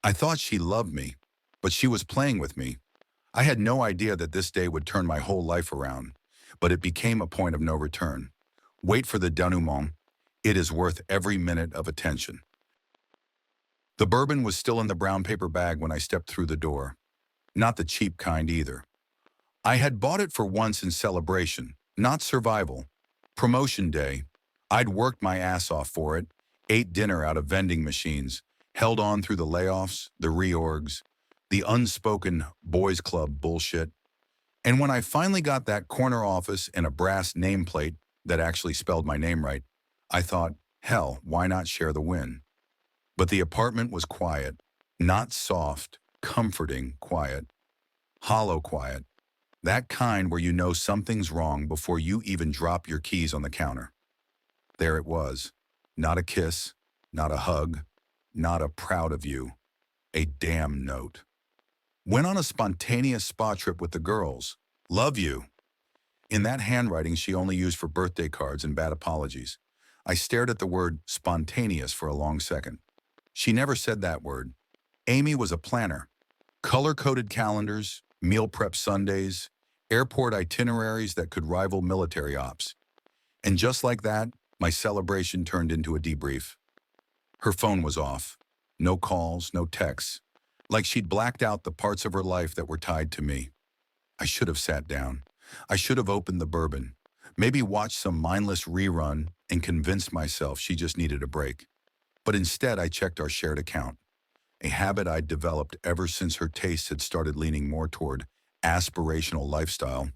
I thought she loved me, but she was playing with me. I had no idea that this day would turn my whole life around, but it became a point of no return. Wait for the denouement. It is worth every minute of attention. The bourbon was still in the brown paper bag when I stepped through the door. Not the cheap kind either. I had bought it for once in celebration, not survival. Promotion day. I'd worked my ass off for it, ate dinner out of vending machines, held on through the layoffs, the reorgs, the unspoken boys club bullshit. And when I finally got that corner office and a brass nameplate that actually spelled my name right, I thought, hell, why not share the win? But the apartment was quiet, not soft, comforting quiet, hollow quiet, that kind where you know something's wrong before you even drop your keys on the counter. There it was. Not a kiss, not a hug, not a proud of you. A damn note. Went on a spontaneous spa trip with the girls. Love you. In that handwriting she only used for birthday cards and bad apologies. I stared at the word spontaneous for a long second. She never said that word. Amy was a planner. Color-coded calendars, meal prep Sundays, airport itineraries that could rival military ops. And just like that, my celebration turned into a debrief. Her phone was off. No calls, no texts. Like she'd blacked out the parts of her life that were tied to me. I should have sat down. I should have opened the bourbon. Maybe watched some mindless rerun and convinced myself she just needed a break. But instead I checked our shared account. A habit I'd developed ever since her tastes had started leaning more toward aspirational lifestyle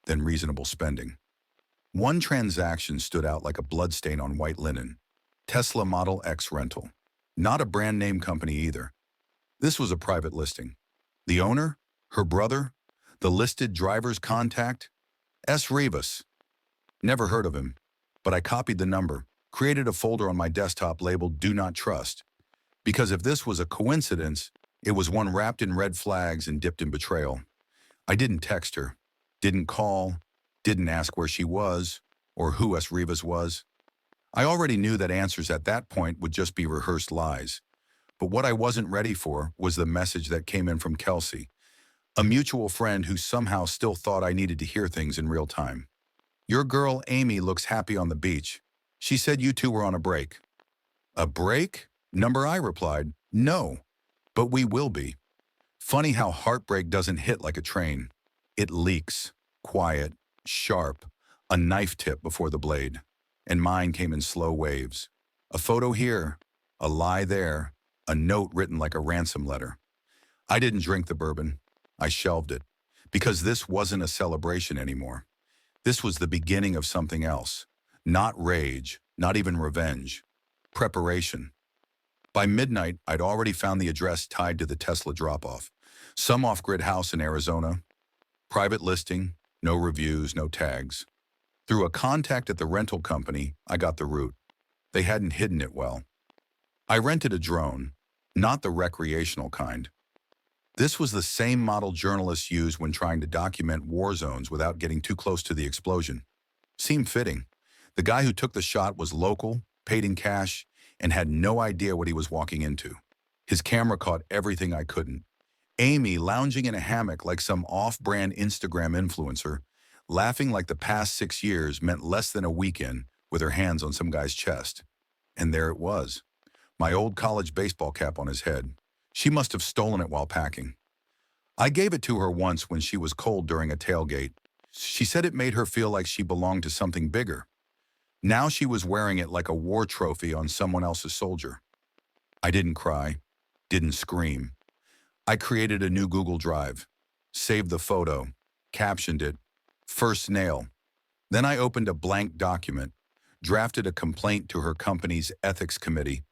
than reasonable spending. One transaction stood out like a bloodstain on white linen. Tesla Model X rental. Not a brand name company either. This was a private listing. The owner? Her brother? The listed driver's contact? S. Rivas. Never heard of him, but I copied the number, created a folder on my desktop labeled Do Not Trust. Because if this was a coincidence, it was one wrapped in red flags and dipped in betrayal. I didn't text her, didn't call, didn't ask where she was or who S. Rivas was. I already knew that answers at that point would just be rehearsed lies. But what I wasn't ready for was the message that came in from Kelsey, a mutual friend who somehow still thought I needed to hear things in real time. Your girl Amy looks happy on the beach. She said you two were on a break. A break? Number I replied, no, but we will be. Funny how heartbreak doesn't hit like a train. It leaks, quiet, sharp, a knife tip before the blade. And mine came in slow waves. A photo here, a lie there, a note written like a ransom letter. I didn't drink the bourbon. I shelved it. Because this wasn't a celebration anymore. This was the beginning of something else. Not rage, not even revenge. Preparation. By midnight, I'd already found the address tied to the Tesla drop-off. Some off-grid house in Arizona. Private listing, no reviews, no tags. Through a contact at the rental company, I got the route. They hadn't hidden it well. I rented a drone, not the recreational kind. This was the same model journalists use when trying to document war zones without getting too close to the explosion. Seemed fitting. The guy who took the shot was local, paid in cash, and had no idea what he was walking into. His camera caught everything I couldn't. Amy lounging in a hammock like some off-brand Instagram influencer, laughing like the past 6 years meant less than a weekend with her hands on some guy's chest. And there it was. My old college baseball cap on his head. She must have stolen it while packing. I gave it to her once when she was cold during a tailgate. She said it made her feel like she belonged to something bigger. Now she was wearing it like a war trophy on someone else's soldier. I didn't cry, didn't scream. I created a new Google Drive, saved the photo, captioned it, first nail. Then I opened a blank document, drafted a complaint to her company's ethics committee.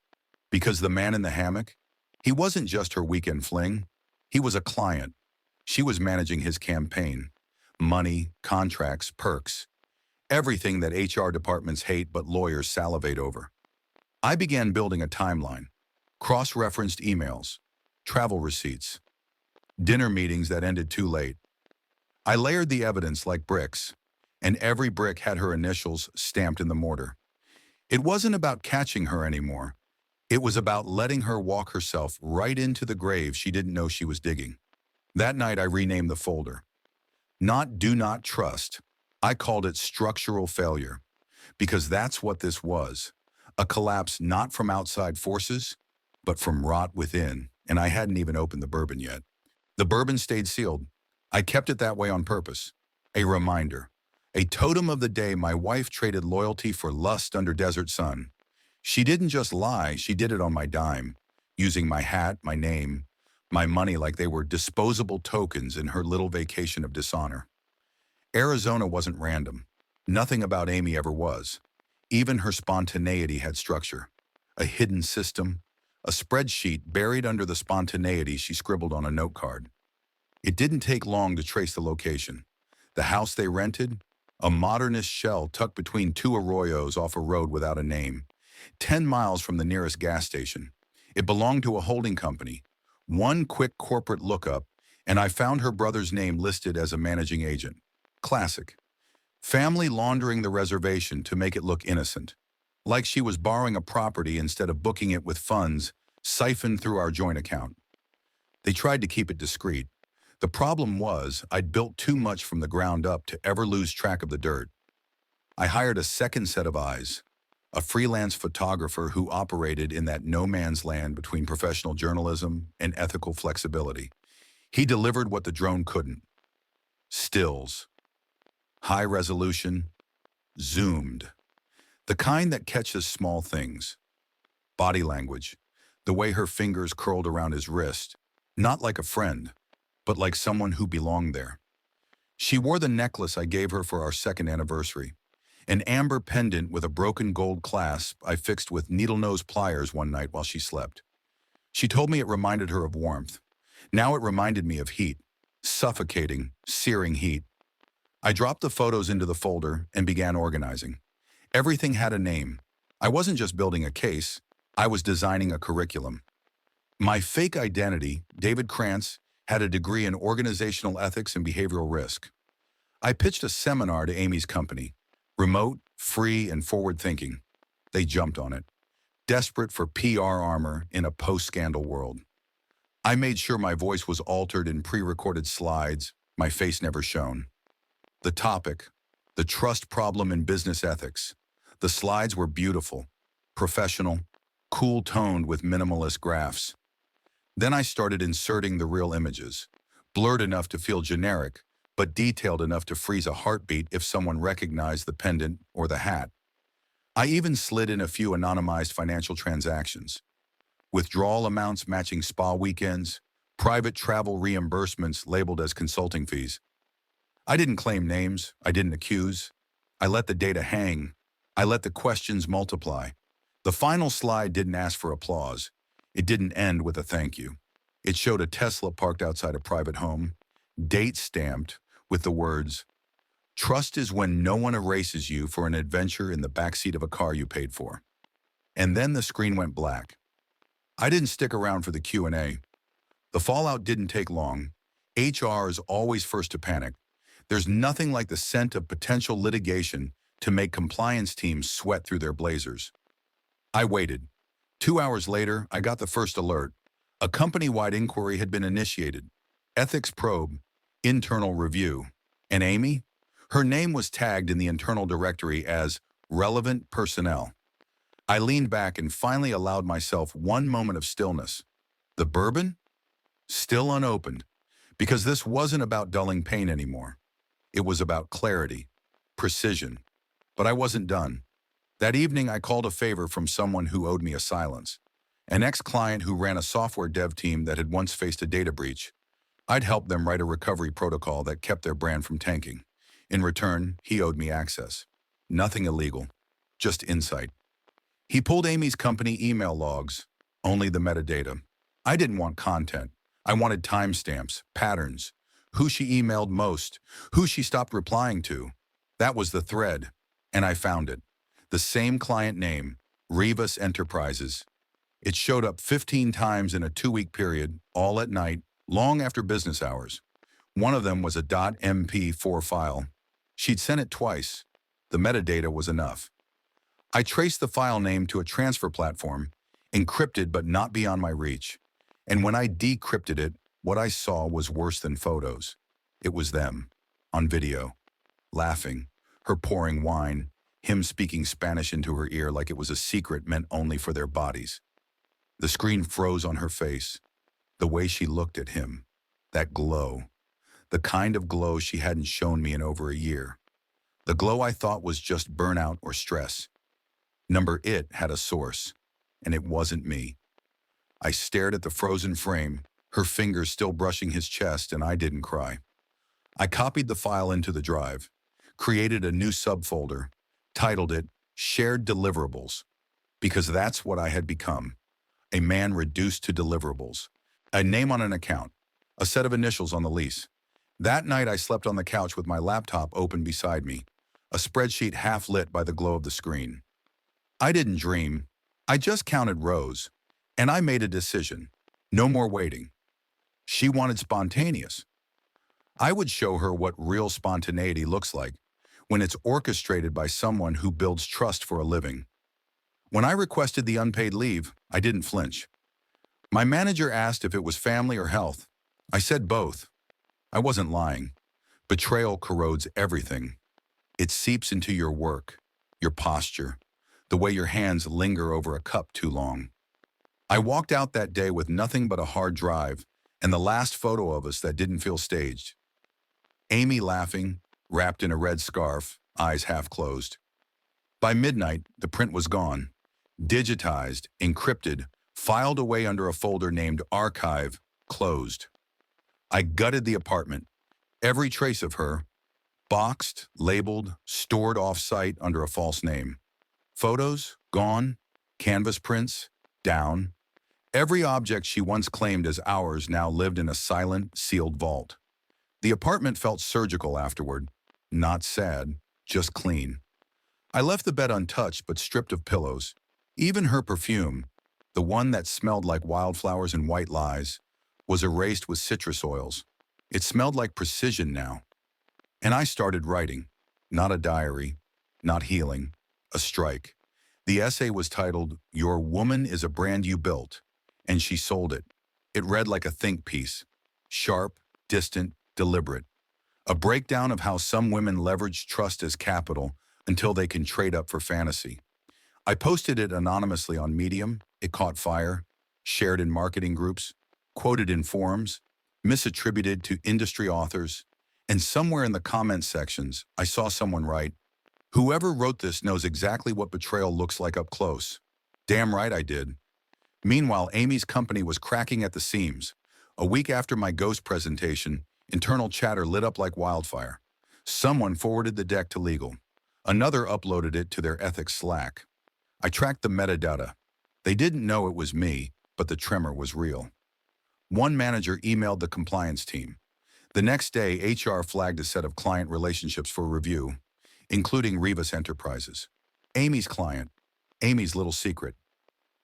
Because the man in the hammock, he wasn't just her weekend fling. He was a client. She was managing his campaign. Money, contracts, perks. Everything that HR departments hate but lawyers salivate over. I began building a timeline. Cross-referenced emails, travel receipts, dinner meetings that ended too late. I layered the evidence like bricks, and every brick had her initials stamped in the mortar. It wasn't about catching her anymore. It was about letting her walk herself right into the grave she didn't know she was digging. That night, I renamed the folder. Not Do Not Trust. I called it Structural Failure, because that's what this was. A collapse not from outside forces, but from rot within, and I hadn't even opened the bourbon yet. The bourbon stayed sealed. I kept it that way on purpose. A reminder. A totem of the day my wife traded loyalty for lust under desert sun. She didn't just lie, she did it on my dime, using my hat, my name, my money like they were disposable tokens in her little vacation of dishonor. Arizona wasn't random. Nothing about Amy ever was. Even her spontaneity had structure. A hidden system, a spreadsheet buried under the spontaneity she scribbled on a note card. It didn't take long to trace the location. The house they rented, a modernist shell tucked between two arroyos off a road without a name, 10 miles from the nearest gas station. It belonged to a holding company. One quick corporate lookup, and I found her brother's name listed as a managing agent. Classic. Family laundering the reservation to make it look innocent. Like she was borrowing a property instead of booking it with funds siphoned through our joint account. They tried to keep it discreet. The problem was I'd built too much from the ground up to ever lose track of the dirt. I hired a second set of eyes, a freelance photographer who operated in that no man's land between professional journalism and ethical flexibility. He delivered what the drone couldn't. Stills. High resolution. Zoomed. The kind that catches small things. Body language. The way her fingers curled around his wrist. Not like a friend, but like someone who belonged there. She wore the necklace I gave her for our second anniversary. An amber pendant with a broken gold clasp I fixed with needle-nose pliers one night while she slept. She told me it reminded her of warmth. Now it reminded me of heat. Suffocating, searing heat. I dropped the photos into the folder and began organizing. Everything had a name. I wasn't just building a case, I was designing a curriculum. My fake identity, David Krantz, had a degree in organizational ethics and behavioral risk. I pitched a seminar to Amy's company. Remote, free, and forward-thinking. They jumped on it. Desperate for PR armor in a post-scandal world. I made sure my voice was altered in pre-recorded slides, my face never shown. The topic, the trust problem in business ethics. The slides were beautiful, professional, cool-toned with minimalist graphs. Then I started inserting the real images, blurred enough to feel generic, but detailed enough to freeze a heartbeat if someone recognized the pendant or the hat. I even slid in a few anonymized financial transactions. Withdrawal amounts matching spa weekends, private travel reimbursements labeled as consulting fees. I didn't claim names, I didn't accuse. I let the data hang. I let the questions multiply. The final slide didn't ask for applause. It didn't end with a thank you. It showed a Tesla parked outside a private home, date stamped, with the words, "Trust is when no one erases you for an adventure in the backseat of a car you paid for." And then the screen went black. I didn't stick around for the Q&A. The fallout didn't take long. HR is always first to panic. There's nothing like the scent of potential litigation to make compliance teams sweat through their blazers. I waited. 2 hours later, I got the first alert. A company-wide inquiry had been initiated. Ethics probe. Internal review. And Amy? Her name was tagged in the internal directory as relevant personnel. I leaned back and finally allowed myself one moment of stillness. The bourbon? Still unopened. Because this wasn't about dulling pain anymore. It was about clarity, precision. But I wasn't done. That evening, I called a favor from someone who owed me a silence. An ex-client who ran a software dev team that had once faced a data breach. I'd helped them write a recovery protocol that kept their brand from tanking. In return, he owed me access. Nothing illegal, just insight. He pulled Amy's company email logs, only the metadata. I didn't want content. I wanted timestamps, patterns, who she emailed most, who she stopped replying to. That was the thread, and I found it. The same client name, Rivas Enterprises. It showed up 15 times in a 2-week period, all at night, long after business hours. One of them was a .mp4 file. She'd sent it twice. The metadata was enough. I traced the file name to a transfer platform. encrypted but not beyond my reach. And when I decrypted it, what I saw was worse than photos. It was them, on video, laughing, her pouring wine, him speaking Spanish into her ear like it was a secret meant only for their bodies. The screen froze on her face, the way she looked at him, that glow, the kind of glow she hadn't shown me in over a year. The glow I thought was just burnout or stress. Number it had a source, and it wasn't me. I stared at the frozen frame, her fingers still brushing his chest, and I didn't cry. I copied the file into the drive, created a new subfolder, titled it Shared Deliverables, because that's what I had become, a man reduced to deliverables. A name on an account, a set of initials on the lease. That night I slept on the couch with my laptop open beside me, a spreadsheet half lit by the glow of the screen. I didn't dream. I just counted rows, and I made a decision. No more waiting. She wanted spontaneous. I would show her what real spontaneity looks like when it's orchestrated by someone who builds trust for a living. When I requested the unpaid leave, I didn't flinch. My manager asked if it was family or health. I said both. I wasn't lying. Betrayal corrodes everything. It seeps into your work, your posture, the way your hands linger over a cup too long. I walked out that day with nothing but a hard drive and the last photo of us that didn't feel staged. Amy laughing, wrapped in a red scarf, eyes half closed. By midnight, the print was gone, digitized, encrypted, filed away under a folder named Archive, closed. I gutted the apartment, every trace of her, boxed, labeled, stored off-site under a false name. Photos, gone. Canvas prints, down. Every object she once claimed as ours now lived in a silent, sealed vault. The apartment felt surgical afterward, not sad, just clean. I left the bed untouched but stripped of pillows. Even her perfume, the one that smelled like wildflowers and white lies, was erased with citrus oils. It smelled like precision now. And I started writing. Not a diary, not healing, a strike. The essay was titled, Your Woman is a Brand You Built, and she sold it. It read like a think piece, sharp, distant, deliberate. A breakdown of how some women leverage trust as capital until they can trade up for fantasy. I posted it anonymously on Medium. It caught fire, shared in marketing groups, quoted in forums, misattributed to industry authors, and somewhere in the comments sections, I saw someone write, "Whoever wrote this knows exactly what betrayal looks like up close." Damn right I did. Meanwhile, Amy's company was cracking at the seams. A week after my ghost presentation, internal chatter lit up like wildfire. Someone forwarded the deck to legal. Another uploaded it to their ethics Slack. I tracked the metadata. They didn't know it was me, but the tremor was real. One manager emailed the compliance team. The next day, HR flagged a set of client relationships for review, including Rivas Enterprises. Amy's client, Amy's little secret.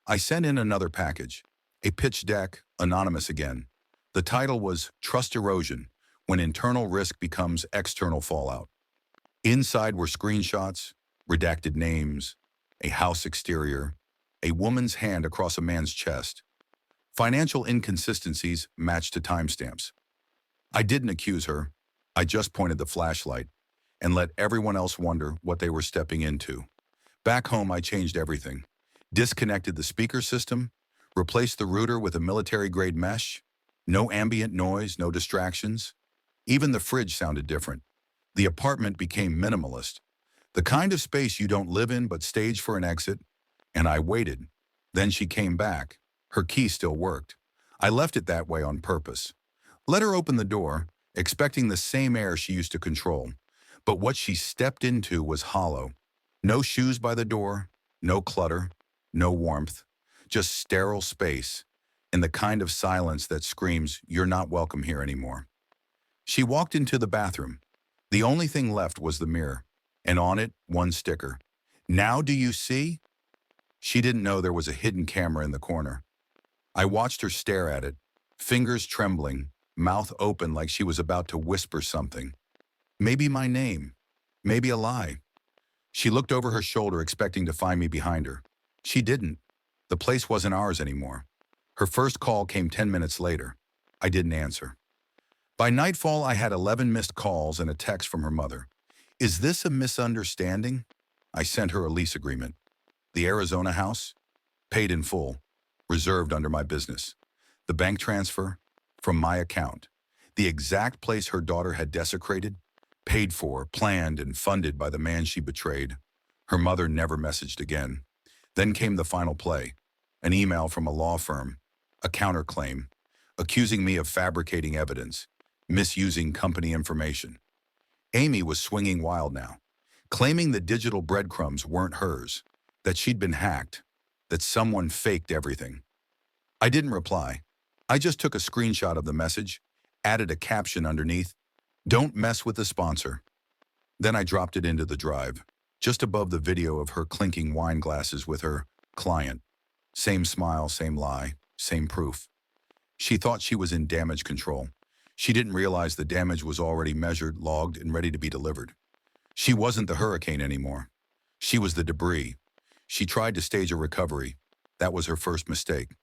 I sent in another package, a pitch deck, anonymous again. The title was Trust Erosion, when internal risk becomes external fallout. Inside were screenshots, redacted names, a house exterior, a woman's hand across a man's chest. Financial inconsistencies matched to timestamps. I didn't accuse her. I just pointed the flashlight and let everyone else wonder what they were stepping into. Back home, I changed everything. Disconnected the speaker system, replaced the router with a military-grade mesh. No ambient noise, no distractions. Even the fridge sounded different. The apartment became minimalist. The kind of space you don't live in but stage for an exit. And I waited. Then she came back. Her key still worked. I left it that way on purpose. Let her open the door, expecting the same air she used to control. But what she stepped into was hollow. No shoes by the door, no clutter, no warmth, just sterile space, and the kind of silence that screams, "You're not welcome here anymore." She walked into the bathroom. The only thing left was the mirror, and on it, one sticker. "Now do you see?" She didn't know there was a hidden camera in the corner. I watched her stare at it, fingers trembling, mouth open like she was about to whisper something. Maybe my name, maybe a lie. She looked over her shoulder expecting to find me behind her. She didn't. The place wasn't ours anymore. Her first call came 10 minutes later. I didn't answer. By nightfall, I had 11 missed calls and a text from her mother. Is this a misunderstanding? I sent her a lease agreement. The Arizona house? Paid in full. Reserved under my business. The bank transfer? From my account. The exact place her daughter had desecrated? Paid for, planned, and funded by the man she betrayed. Her mother never messaged again. Then came the final play. An email from a law firm. A counterclaim. Accusing me of fabricating evidence. Misusing company information. Amy was swinging wild now. Claiming the digital breadcrumbs weren't hers. That she'd been hacked. That someone faked everything. I didn't reply. I just took a screenshot of the message, added a caption underneath, "Don't mess with the sponsor." Then I dropped it into the drive, just above the video of her clinking wine glasses with her client. Same smile, same lie, same proof. She thought she was in damage control. She didn't realize the damage was already measured, logged, and ready to be delivered. She wasn't the hurricane anymore. She was the debris. She tried to stage a recovery. That was her first mistake.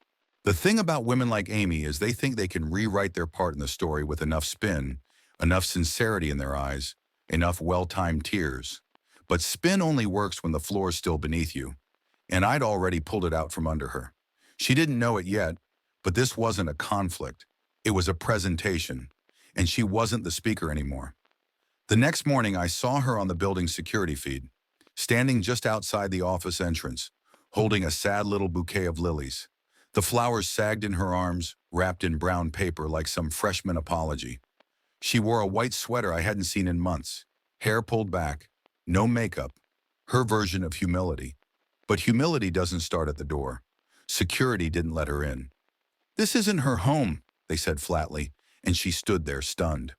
The thing about women like Amy is they think they can rewrite their part in the story with enough spin, enough sincerity in their eyes, enough well-timed tears. But spin only works when the floor is still beneath you. And I'd already pulled it out from under her. She didn't know it yet, but this wasn't a conflict. It was a presentation, and she wasn't the speaker anymore. The next morning, I saw her on the building's security feed, standing just outside the office entrance, holding a sad little bouquet of lilies. The flowers sagged in her arms, wrapped in brown paper like some freshman apology. She wore a white sweater I hadn't seen in months, hair pulled back, no makeup, her version of humility. But humility doesn't start at the door. Security didn't let her in. "This isn't her home," they said flatly, and she stood there stunned.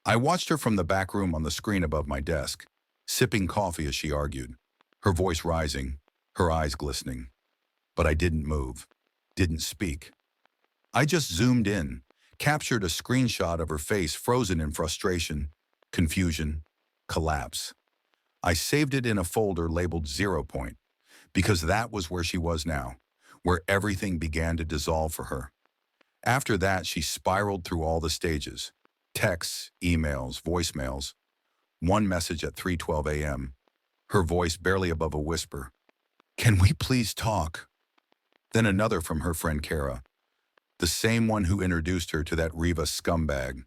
I watched her from the back room on the screen above my desk, sipping coffee as she argued, her voice rising, her eyes glistening. But I didn't move. Didn't speak. I just zoomed in, captured a screenshot of her face frozen in frustration, confusion, collapse. I saved it in a folder labeled 0 point, because that was where she was now, where everything began to dissolve for her. After that, she spiraled through all the stages. Texts, emails, voicemails. One message at 3:12 a.m., her voice barely above a whisper. "Can we please talk?" Then another from her friend Kara, the same one who introduced her to that Riva scumbag.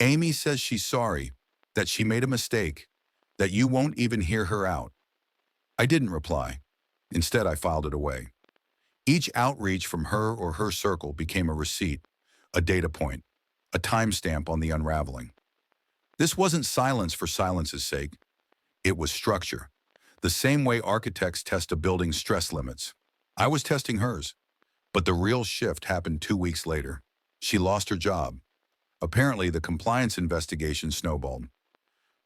"Amy says she's sorry, that she made a mistake, that you won't even hear her out." I didn't reply. Instead, I filed it away. Each outreach from her or her circle became a receipt, a data point, a timestamp on the unraveling. This wasn't silence for silence's sake. It was structure. The same way architects test a building's stress limits. I was testing hers. But the real shift happened 2 weeks later. She lost her job. Apparently, the compliance investigation snowballed.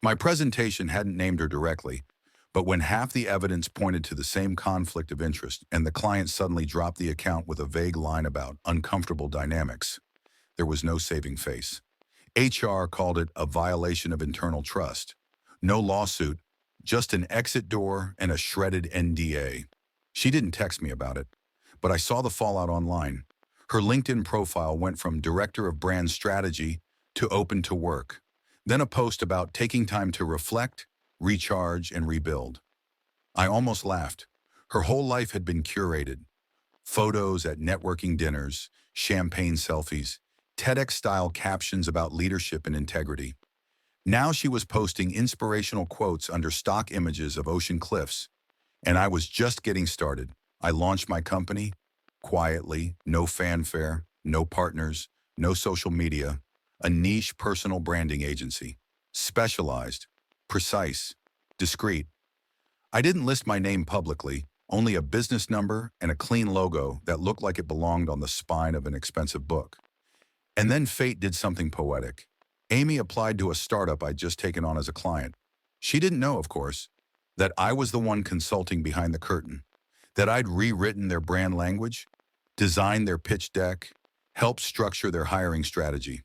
My presentation hadn't named her directly, but when half the evidence pointed to the same conflict of interest and the client suddenly dropped the account with a vague line about uncomfortable dynamics, there was no saving face. HR called it a violation of internal trust. No lawsuit, just an exit door and a shredded NDA. She didn't text me about it, but I saw the fallout online. Her LinkedIn profile went from Director of Brand Strategy to Open to Work. Then a post about taking time to reflect, recharge, and rebuild. I almost laughed. Her whole life had been curated. Photos at networking dinners, champagne selfies, TEDx-style captions about leadership and integrity. Now she was posting inspirational quotes under stock images of ocean cliffs. And I was just getting started. I launched my company, quietly, no fanfare, no partners, no social media, a niche personal branding agency, specialized, precise, discreet. I didn't list my name publicly, only a business number and a clean logo that looked like it belonged on the spine of an expensive book. And then fate did something poetic. Amy applied to a startup I'd just taken on as a client. She didn't know, of course, that I was the one consulting behind the curtain, that I'd rewritten their brand language, designed their pitch deck, helped structure their hiring strategy.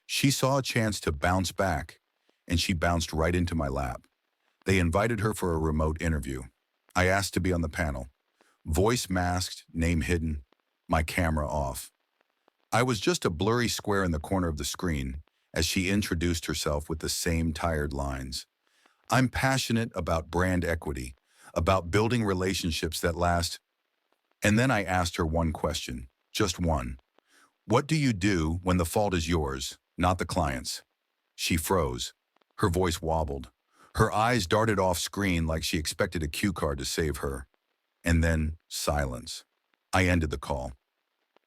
She saw a chance to bounce back, and she bounced right into my lap. They invited her for a remote interview. I asked to be on the panel. Voice masked, name hidden, my camera off. I was just a blurry square in the corner of the screen as she introduced herself with the same tired lines. I'm passionate about brand equity, about building relationships that last. And then I asked her one question, just one. What do you do when the fault is yours, not the client's? She froze. Her voice wobbled. Her eyes darted off screen like she expected a cue card to save her. And then silence. I ended the call.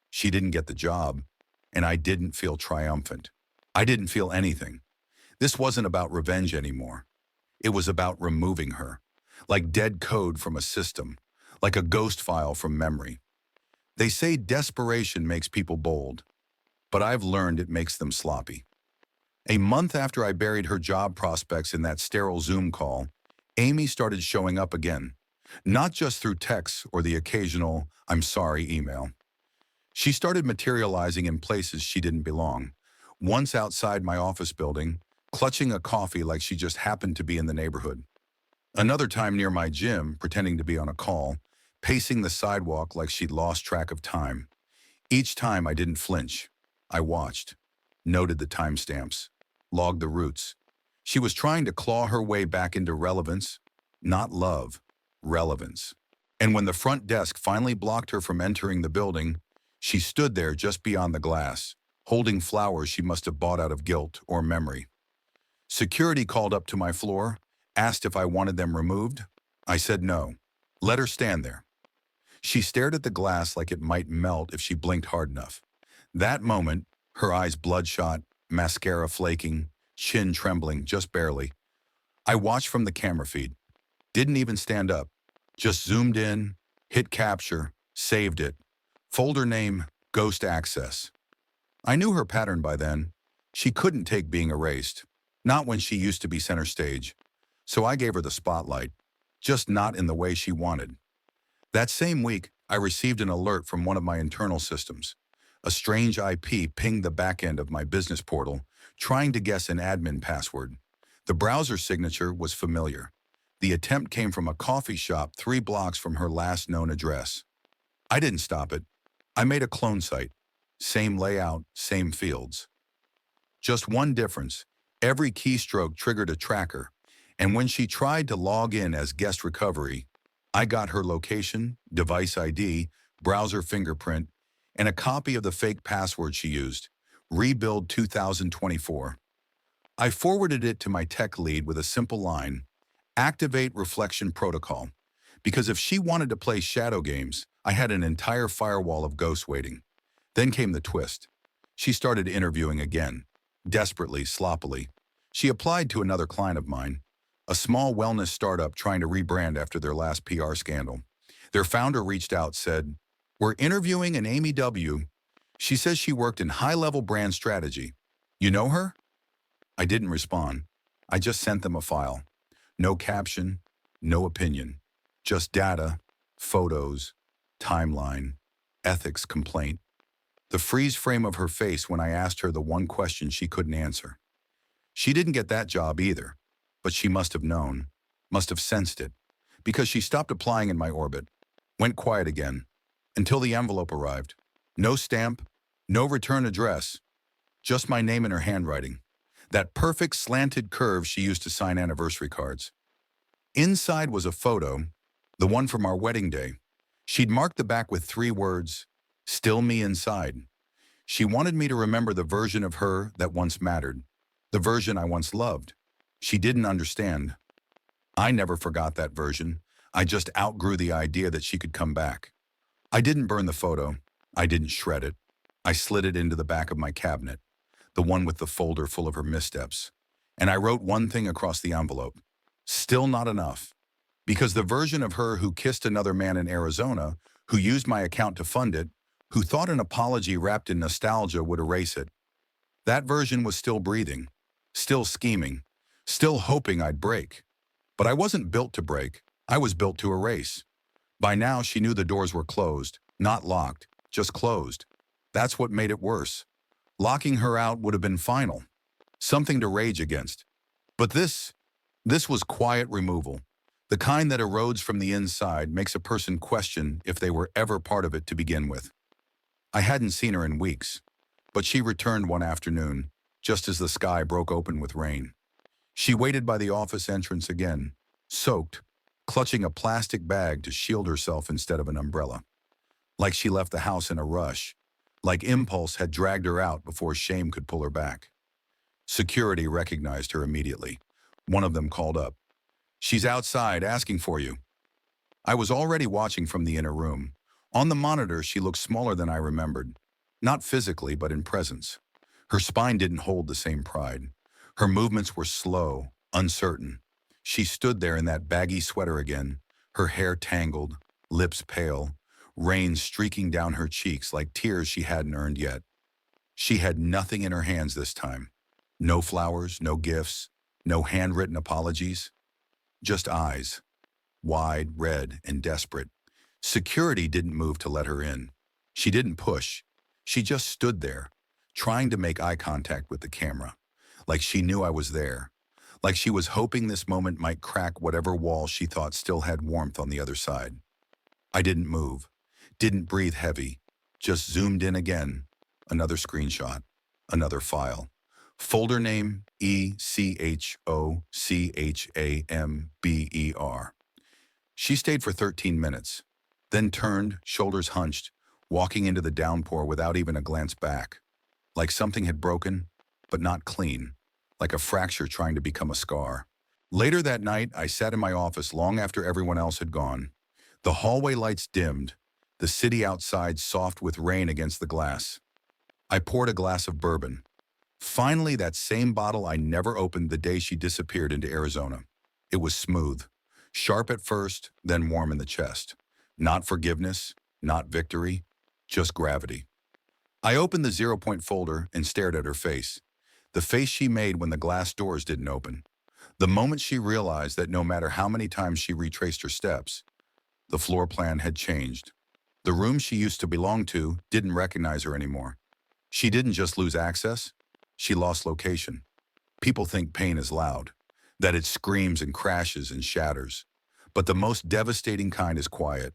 She didn't get the job, and I didn't feel triumphant. I didn't feel anything. This wasn't about revenge anymore. It was about removing her, like dead code from a system, like a ghost file from memory. They say desperation makes people bold, but I've learned it makes them sloppy. A month after I buried her job prospects in that sterile Zoom call, Amy started showing up again, not just through texts or the occasional "I'm sorry" email. She started materializing in places she didn't belong, once outside my office building, clutching a coffee like she just happened to be in the neighborhood. Another time near my gym, pretending to be on a call, pacing the sidewalk like she'd lost track of time. Each time I didn't flinch. I watched, noted the timestamps, logged the routes. She was trying to claw her way back into relevance, not love, relevance. And when the front desk finally blocked her from entering the building, she stood there just beyond the glass, holding flowers she must have bought out of guilt or memory. Security called up to my floor, asked if I wanted them removed. I said no. Let her stand there. She stared at the glass like it might melt if she blinked hard enough. That moment, her eyes bloodshot, mascara flaking, chin trembling just barely. I watched from the camera feed. Didn't even stand up. Just zoomed in, hit capture, saved it. Folder name, Ghost Access. I knew her pattern by then. She couldn't take being erased. Not when she used to be center stage. So I gave her the spotlight, just not in the way she wanted. That same week, I received an alert from one of my internal systems. A strange IP pinged the back end of my business portal, trying to guess an admin password. The browser signature was familiar. The attempt came from a coffee shop 3 blocks from her last known address. I didn't stop it. I made a clone site. Same layout, same fields. Just one difference. Every keystroke triggered a tracker, and when she tried to log in as guest recovery, I got her location, device ID, browser fingerprint, and a copy of the fake password she used, Rebuild 2024. I forwarded it to my tech lead with a simple line, activate reflection protocol, because if she wanted to play shadow games, I had an entire firewall of ghosts waiting. Then came the twist. She started interviewing again, desperately, sloppily. She applied to another client of mine, a small wellness startup trying to rebrand after their last PR scandal. Their founder reached out, said, "We're interviewing an Amy W. She says she worked in high-level brand strategy. You know her?" I didn't respond. I just sent them a file. No caption, no opinion. Just data, photos, timeline, ethics complaint. The freeze frame of her face when I asked her the one question she couldn't answer. She didn't get that job either, but she must have known, must have sensed it, because she stopped applying in my orbit, went quiet again, until the envelope arrived. No stamp, no return address, just my name in her handwriting, that perfect slanted curve she used to sign anniversary cards. Inside was a photo, the one from our wedding day. She'd marked the back with 3 words, "Still me inside." She wanted me to remember the version of her that once mattered, the version I once loved. She didn't understand. I never forgot that version. I just outgrew the idea that she could come back. I didn't burn the photo. I didn't shred it. I slid it into the back of my cabinet, the one with the folder full of her missteps. And I wrote one thing across the envelope. Still not enough. Because the version of her who kissed another man in Arizona, who used my account to fund it, who thought an apology wrapped in nostalgia would erase it, that version was still breathing, still scheming, still hoping I'd break. But I wasn't built to break. I was built to erase. By now, she knew the doors were closed, not locked, just closed. That's what made it worse. Locking her out would have been final, something to rage against. But this was quiet removal, The kind that erodes from the inside, makes a person question if they were ever part of it to begin with. I hadn't seen her in weeks, but she returned one afternoon, just as the sky broke open with rain. She waited by the office entrance again, soaked, clutching a plastic bag to shield herself instead of an umbrella. Like she left the house in a rush, like impulse had dragged her out before shame could pull her back. Security recognized her immediately. One of them called up. "She's outside asking for you." I was already watching from the inner room. On the monitor, she looked smaller than I remembered. Not physically, but in presence. Her spine didn't hold the same pride. Her movements were slow, uncertain. She stood there in that baggy sweater again, her hair tangled, lips pale, rain streaking down her cheeks like tears she hadn't earned yet. She had nothing in her hands this time. No flowers, no gifts, no handwritten apologies. Just eyes, wide, red, and desperate. Security didn't move to let her in. She didn't push. She just stood there, trying to make eye contact with the camera, like she knew I was there, like she was hoping this moment might crack whatever wall she thought still had warmth on the other side. I didn't move, didn't breathe heavy, just zoomed in again. Another screenshot, another file. Folder name ECHOCHAMBER. She stayed for 13 minutes, then turned, shoulders hunched, walking into the downpour without even a glance back. Like something had broken, but not clean, like a fracture trying to become a scar. Later that night, I sat in my office long after everyone else had gone. The hallway lights dimmed, the city outside soft with rain against the glass. I poured a glass of bourbon. Finally, that same bottle I never opened the day she disappeared into Arizona. It was smooth, sharp at first, then warm in the chest. Not forgiveness, not victory, just gravity. I opened the 0-point folder and stared at her face. The face she made when the glass doors didn't open. The moment she realized that no matter how many times she retraced her steps, the floor plan had changed. The room she used to belong to didn't recognize her anymore. She didn't just lose access, she lost location. People think pain is loud, that it screams and crashes and shatters. But the most devastating kind is quiet.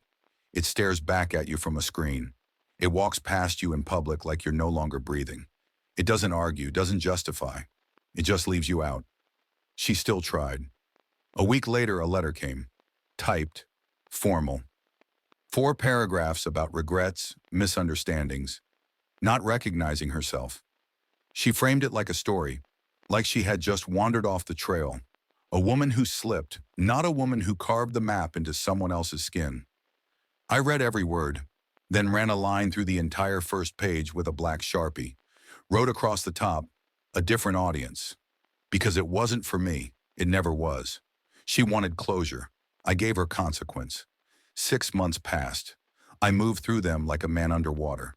It stares back at you from a screen. It walks past you in public like you're no longer breathing. It doesn't argue, doesn't justify. It just leaves you out. She still tried. A week later, a letter came. Typed. Formal. 4 paragraphs about regrets, misunderstandings, not recognizing herself. She framed it like a story, like she had just wandered off the trail. A woman who slipped, not a woman who carved the map into someone else's skin. I read every word, then ran a line through the entire first page with a black Sharpie. Wrote across the top, a different audience. Because it wasn't for me, it never was. She wanted closure. I gave her consequence. 6 months passed. I moved through them like a man underwater.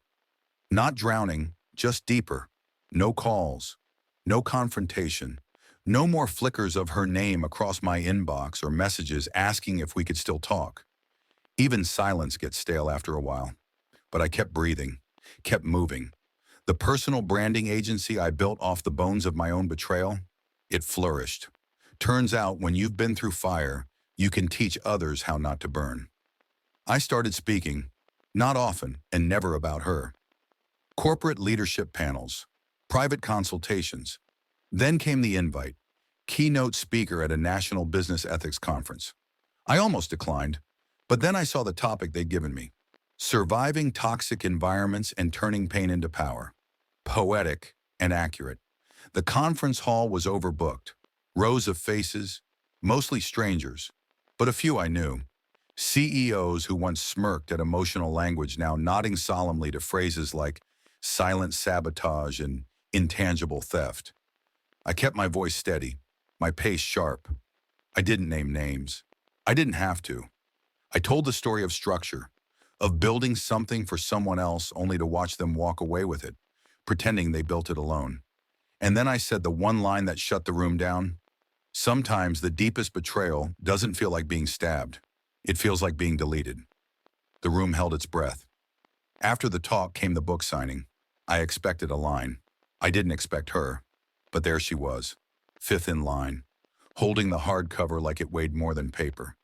Not drowning, just deeper. No calls, no confrontation, no more flickers of her name across my inbox or messages asking if we could still talk. Even silence gets stale after a while. But I kept breathing, kept moving. The personal branding agency I built off the bones of my own betrayal, it flourished. Turns out when you've been through fire, you can teach others how not to burn. I started speaking, not often and never about her. Corporate leadership panels, private consultations. Then came the invite, keynote speaker at a national business ethics conference. I almost declined, but then I saw the topic they'd given me. Surviving toxic environments and turning pain into power. Poetic and accurate. The conference hall was overbooked. Rows of faces, mostly strangers, but a few I knew. CEOs who once smirked at emotional language now nodding solemnly to phrases like silent sabotage and intangible theft. I kept my voice steady, my pace sharp. I didn't name names. I didn't have to. I told the story of structure, of building something for someone else only to watch them walk away with it, pretending they built it alone. And then I said the one line that shut the room down. Sometimes the deepest betrayal doesn't feel like being stabbed. It feels like being deleted. The room held its breath. After the talk came the book signing. I expected a line. I didn't expect her, but there she was, 5th in line, holding the hardcover like it weighed more than paper.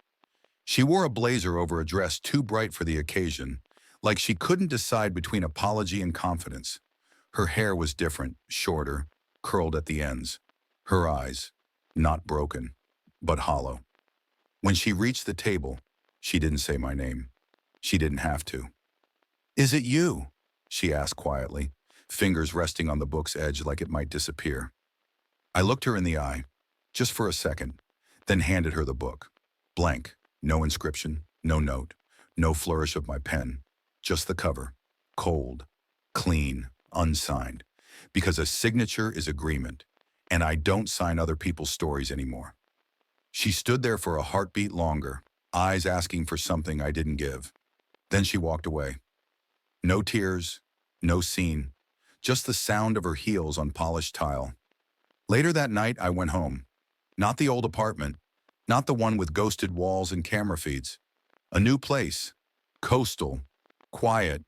She wore a blazer over a dress too bright for the occasion, like she couldn't decide between apology and confidence. Her hair was different, shorter, curled at the ends. Her eyes, not broken, but hollow. When she reached the table, she didn't say my name. She didn't have to. "Is it you?" she asked quietly, fingers resting on the book's edge like it might disappear. I looked her in the eye, just for a second, then handed her the book. Blank, no inscription, no note, no flourish of my pen, just the cover. Cold, clean, unsigned. Because a signature is agreement, and I don't sign other people's stories anymore. She stood there for a heartbeat longer, eyes asking for something I didn't give. Then she walked away. No tears, no scene, just the sound of her heels on polished tile. Later that night, I went home. Not the old apartment, not the one with ghosted walls and camera feeds. A new place, coastal, quiet,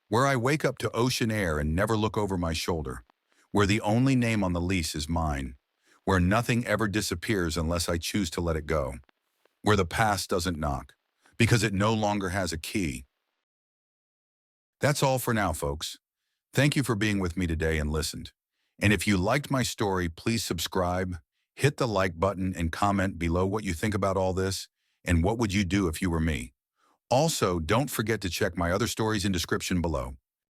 where I wake up to ocean air and never look over my shoulder, where the only name on the lease is mine, where nothing ever disappears unless I choose to let it go, where the past doesn't knock, because it no longer has a key. That's all for now, folks. Thank you for being with me today and listened. And if you liked my story, please subscribe, hit the like button, and comment below what you think about all this and what would you do if you were me. Also, don't forget to check my other stories in description below.